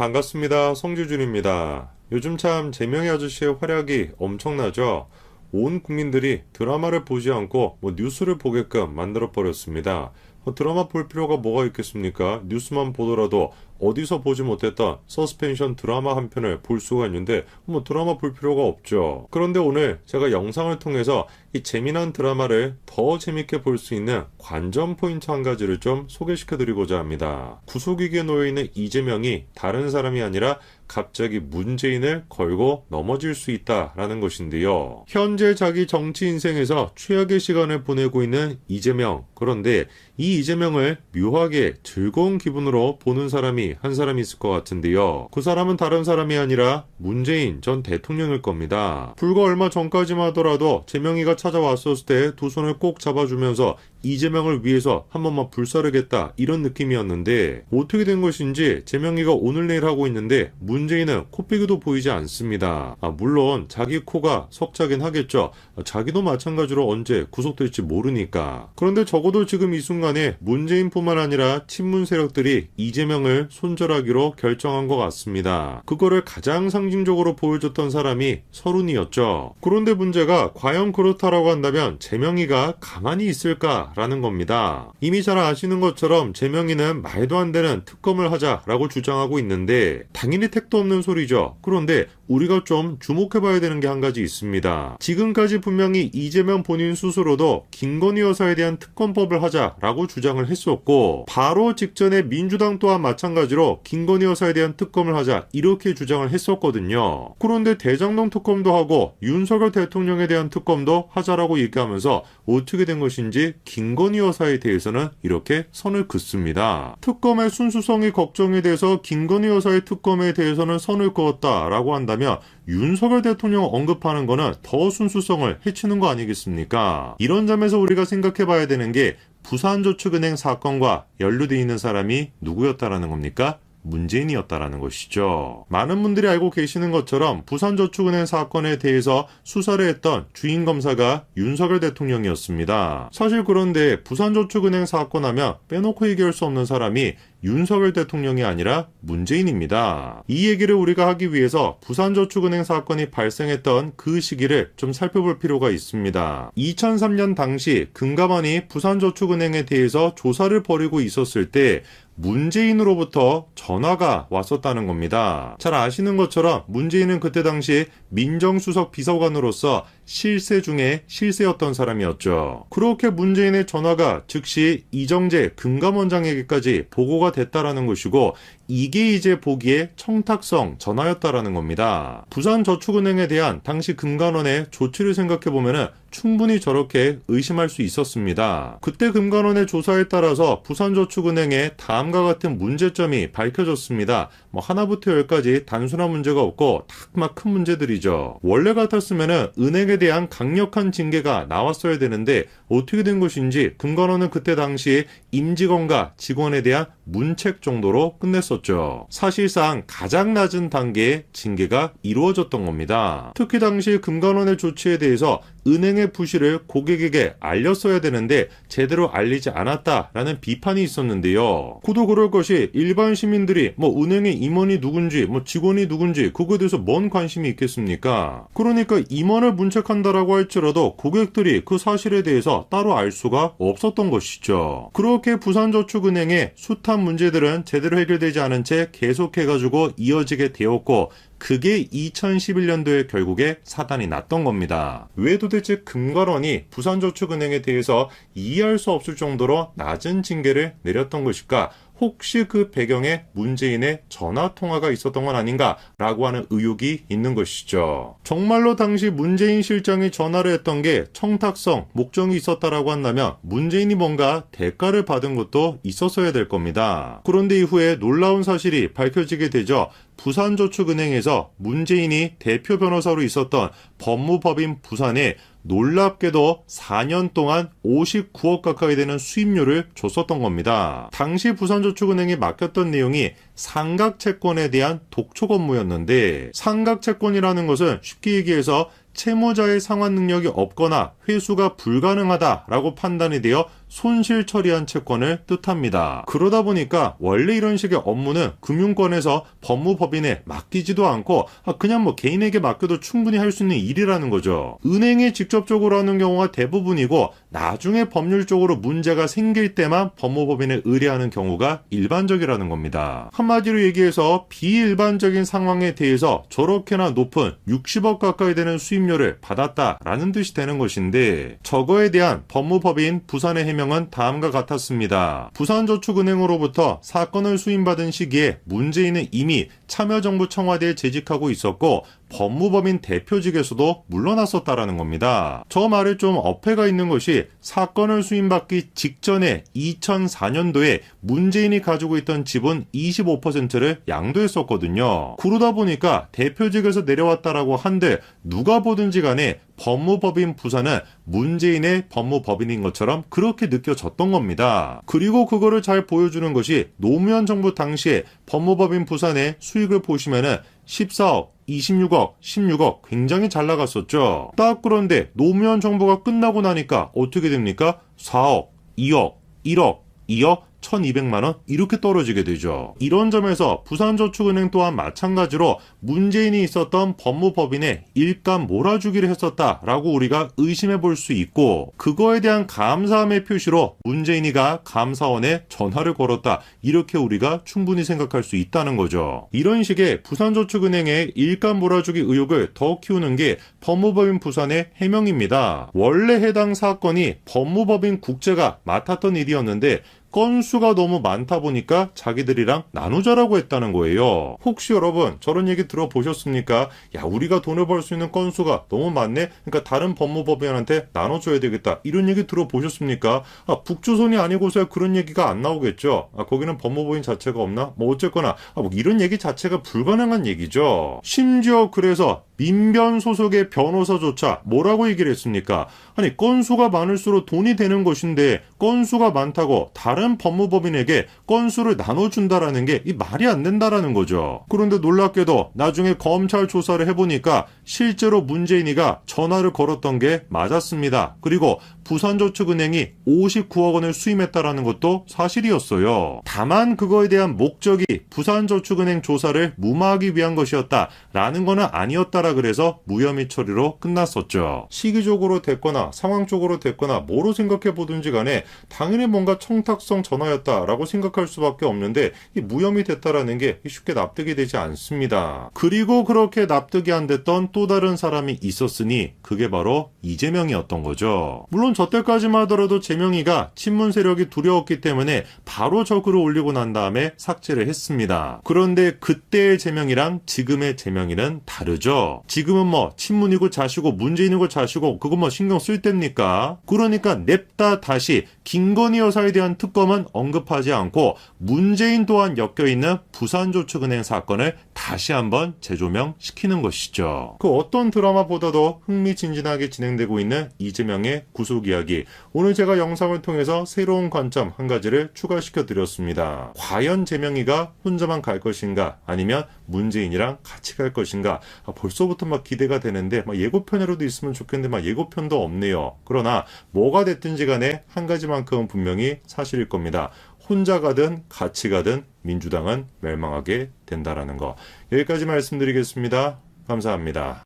반갑습니다. 성주준입니다. 요즘 참 재명의 아저씨의 활약이 엄청나죠? 온 국민들이 드라마를 보지 않고 뉴스를 보게끔 만들어버렸습니다. 드라마 볼 필요가 뭐가 있겠습니까? 뉴스만 보더라도 어디서 보지 못했던 서스펜션 드라마 한 편을 볼 수가 있는데 드라마 볼 필요가 없죠. 그런데 오늘 제가 영상을 통해서 이 재미난 드라마를 더 재밌게 볼 수 있는 관전 포인트 한 가지를 좀 소개시켜 드리고자 합니다. 구속위기에 놓여있는 이재명이 다른 사람이 아니라 갑자기 문재인을 걸고 넘어질 수 있다라는 것인데요. 현재 자기 정치 인생에서 최악의 시간을 보내고 있는 이재명. 그런데 이 이재명을 묘하게 즐거운 기분으로 보는 사람이 한 사람 있을 것 같은데요. 그 사람은 다른 사람이 아니라 문재인 전 대통령일 겁니다. 불과 얼마 전까지만 하더라도 재명이가 찾아왔었을 때 두 손을 꼭 잡아주면서 이재명을 위해서 한 번만 불사르겠다 이런 느낌이었는데 어떻게 된 것인지 재명이가 오늘 내일 하고 있는데 문재인은 코빼기도 보이지 않습니다. 물론 자기 코가 석자긴 하겠죠. 자기도 마찬가지로 언제 구속될지 모르니까. 그런데 적어도 지금 이 순간에 문재인뿐만 아니라 친문 세력들이 이재명을 손절하기로 결정한 것 같습니다. 그거를 가장 상징적으로 보여줬던 사람이 서른이었죠. 그런데 문제가 과연 그렇다라고 한다면 재명이가 가만히 있을까? 라는 겁니다. 이미 잘 아시는 것처럼 재명이는 말도 안 되는 특검을 하자라고 주장하고 있는데 당연히 택도 없는 소리죠. 그런데 우리가 좀 주목해봐야 되는 게 한 가지 있습니다. 지금까지 분명히 이재명 본인 스스로도 김건희 여사에 대한 특검법을 하자라고 주장을 했었고 바로 직전에 민주당 또한 마찬가지로 김건희 여사에 대한 특검을 하자 이렇게 주장을 했었거든요. 그런데 대장동 특검도 하고 윤석열 대통령에 대한 특검도 하자라고 얘기하면서 어떻게 된 것인지 김건희 여사에 대해서는 이렇게 선을 긋습니다. 특검의 순수성이 걱정이 돼서 김건희 여사의 특검에 대해서는 선을 그었다라고 한다면 윤석열 대통령 언급하는 거는 더 순수성을 해치는 거 아니겠습니까? 이런 점에서 우리가 생각해 봐야 되는 게 부산저축은행 사건과 연루되어 있는 사람이 누구였다라는 겁니까? 문재인이었다라는 것이죠. 많은 분들이 알고 계시는 것처럼 부산저축은행 사건에 대해서 수사를 했던 주인 검사가 윤석열 대통령이었습니다. 사실 그런데 부산저축은행 사건 하면 빼놓고 얘기할 수 없는 사람이 윤석열 대통령이 아니라 문재인입니다. 이 얘기를 우리가 하기 위해서 부산저축은행 사건이 발생했던 그 시기를 좀 살펴볼 필요가 있습니다. 2003년 당시 금감원이 부산저축은행에 대해서 조사를 벌이고 있었을 때 문재인으로부터 전화가 왔었다는 겁니다. 잘 아시는 것처럼 문재인은 그때 당시 민정수석 비서관으로서 실세 중에 실세였던 사람이었죠. 그렇게 문재인의 전화가 즉시 이정재 금감원장에게까지 보고가 됐다라는 것이고 이게 이제 보기에 청탁성 전화였다라는 겁니다. 부산저축은행에 대한 당시 금감원의 조치를 생각해보면 충분히 저렇게 의심할 수 있었습니다. 그때 금감원의 조사에 따라서 부산저축은행에 다음과 같은 문제점이 밝혀졌습니다. 하나부터 열까지 단순한 문제가 없고 딱 큰 문제들이죠. 원래 같았으면 은행에 대한 강력한 징계가 나왔어야 되는데 어떻게 된 것인지 금감원은 그때 당시 임직원과 직원에 대한 문책 정도로 끝냈었죠. 사실상 가장 낮은 단계의 징계가 이루어졌던 겁니다. 특히 당시 금감원의 조치에 대해서 은행의 부실을 고객에게 알렸어야 되는데 제대로 알리지 않았다라는 비판이 있었는데요. 그도 그럴 것이 일반 시민들이 은행의 임원이 누군지 직원이 누군지 그거에 대해서 뭔 관심이 있겠습니까? 그러니까 임원을 문책한다라고 할지라도 고객들이 그 사실에 대해서 따로 알 수가 없었던 것이죠. 그렇게 부산저축은행의 숱한 문제들은 제대로 해결되지 않은 채 계속해가지고 이어지게 되었고 그게 2011년도에 결국에 사단이 났던 겁니다. 왜 도대체 금감원이 부산저축은행에 대해서 이해할 수 없을 정도로 낮은 징계를 내렸던 것일까? 혹시 그 배경에 문재인의 전화통화가 있었던 건 아닌가라고 하는 의혹이 있는 것이죠. 정말로 당시 문재인 실장이 전화를 했던 게 청탁성, 목적이 있었다라고 한다면 문재인이 뭔가 대가를 받은 것도 있었어야 될 겁니다. 그런데 이후에 놀라운 사실이 밝혀지게 되죠. 부산저축은행에서 문재인이 대표 변호사로 있었던 법무법인 부산에 놀랍게도 4년 동안 59억 가까이 되는 수임료를 줬었던 겁니다. 당시 부산저축은행에 맡겼던 내용이 상각채권에 대한 독촉 업무였는데 상각채권이라는 것은 쉽게 얘기해서 채무자의 상환 능력이 없거나 회수가 불가능하다라고 판단이 되어 손실 처리한 채권을 뜻합니다. 그러다 보니까 원래 이런 식의 업무는 금융권에서 법무법인에 맡기지도 않고 그냥 개인에게 맡겨도 충분히 할 수 있는 일이라는 거죠. 은행이 직접적으로 하는 경우가 대부분이고 나중에 법률적으로 문제가 생길 때만 법무법인에 의뢰하는 경우가 일반적이라는 겁니다. 한마디로 얘기해서 비일반적인 상황에 대해서 저렇게나 높은 60억 가까이 되는 수임료를 받았다라는 뜻이 되는 것인데, 저거에 대한 법무법인 부산의 해명은 다음과 같았습니다. 부산저축은행으로부터 사건을 수임받은 시기에 문재인은 이미 참여정부 청와대에 재직하고 있었고 법무법인 대표직에서도 물러났었다라는 겁니다. 저 말에 좀 어폐가 있는 것이 사건을 수임받기 직전에 2004년도에 문재인이 가지고 있던 지분 25%를 양도했었거든요. 그러다 보니까 대표직에서 내려왔다라고 한들 누가 보든지 간에 법무법인 부산은 문재인의 법무법인인 것처럼 그렇게 느껴졌던 겁니다. 그리고 그거를 잘 보여주는 것이 노무현 정부 당시에 법무법인 부산의 수익을 보시면은 14억, 26억, 16억 굉장히 잘 나갔었죠. 딱 그런데 노무현 정부가 끝나고 나니까 어떻게 됩니까? 4억, 2억, 1억, 2억, 1200만 원 이렇게 떨어지게 되죠. 이런 점에서 부산저축은행 또한 마찬가지로 문재인이 있었던 법무법인에 일감 몰아주기를 했었다라고 우리가 의심해 볼 수 있고, 그거에 대한 감사함의 표시로 문재인이가 감사원에 전화를 걸었다, 이렇게 우리가 충분히 생각할 수 있다는 거죠. 이런 식의 부산저축은행의 일감 몰아주기 의혹을 더 키우는 게 법무법인 부산의 해명입니다. 원래 해당 사건이 법무법인 국제가 맡았던 일이었는데 건수가 너무 많다 보니까 자기들이랑 나누자라고 했다는 거예요. 혹시 여러분 저런 얘기 들어보셨습니까? 야, 우리가 돈을 벌 수 있는 건수가 너무 많네? 그러니까 다른 법무법인한테 나눠줘야 되겠다, 이런 얘기 들어보셨습니까? 북조선이 아니고서야 그런 얘기가 안 나오겠죠. 거기는 법무법인 자체가 없나? 어쨌거나 이런 얘기 자체가 불가능한 얘기죠. 심지어 그래서 민변 소속의 변호사조차 뭐라고 얘기를 했습니까? 아니, 건수가 많을수록 돈이 되는 것인데 건수가 많다고 다른 법무법인에게 건수를 나눠준다라는 게 이 말이 안 된다라는 거죠. 그런데 놀랍게도 나중에 검찰 조사를 해보니까 실제로 문재인이가 전화를 걸었던 게 맞았습니다. 그리고 부산저축은행이 59억 원을 수임했다라는 것도 사실이었어요. 다만 그거에 대한 목적이 부산저축은행 조사를 무마하기 위한 것이었다라는 거는 아니었다라 그래서 무혐의 처리로 끝났었죠. 시기적으로 됐거나 상황적으로 됐거나 뭐로 생각해 보든지 간에 당연히 뭔가 청탁성 전화였다라고 생각할 수밖에 없는데, 이 무혐의 됐다라는 게 쉽게 납득이 되지 않습니다. 그리고 그렇게 납득이 안 됐던 또 다른 사람이 있었으니 그게 바로 이재명이었던 거죠. 물론 저 때까지만 하더라도 재명이가 친문 세력이 두려웠기 때문에 바로 저 글을 올리고 난 다음에 삭제를 했습니다. 그런데 그때의 재명이랑 지금의 재명이는 다르죠. 지금은 친문이고 자시고 문재인이고 자시고 그거 신경 쓸 때입니까? 그러니까 냅다 다시 김건희 여사에 대한 특검은 언급하지 않고 문재인 또한 엮여있는 부산저축은행 사건을 다시 한번 재조명시키는 것이죠. 그 어떤 드라마보다도 흥미진진하게 진행되고 있는 이재명의 구속 이야기, 오늘 제가 영상을 통해서 새로운 관점 한 가지를 추가시켜 드렸습니다. 과연 재명이가 혼자만 갈 것인가, 아니면 문재인이랑 같이 갈 것인가? 벌써부터 기대가 되는데 예고편으로도 있으면 좋겠는데 예고편도 없네요. 그러나 뭐가 됐든지 간에 한 가지만큼은 분명히 사실일 겁니다. 혼자 가든 같이 가든 민주당은 멸망하게 된다라는 거. 여기까지 말씀드리겠습니다. 감사합니다.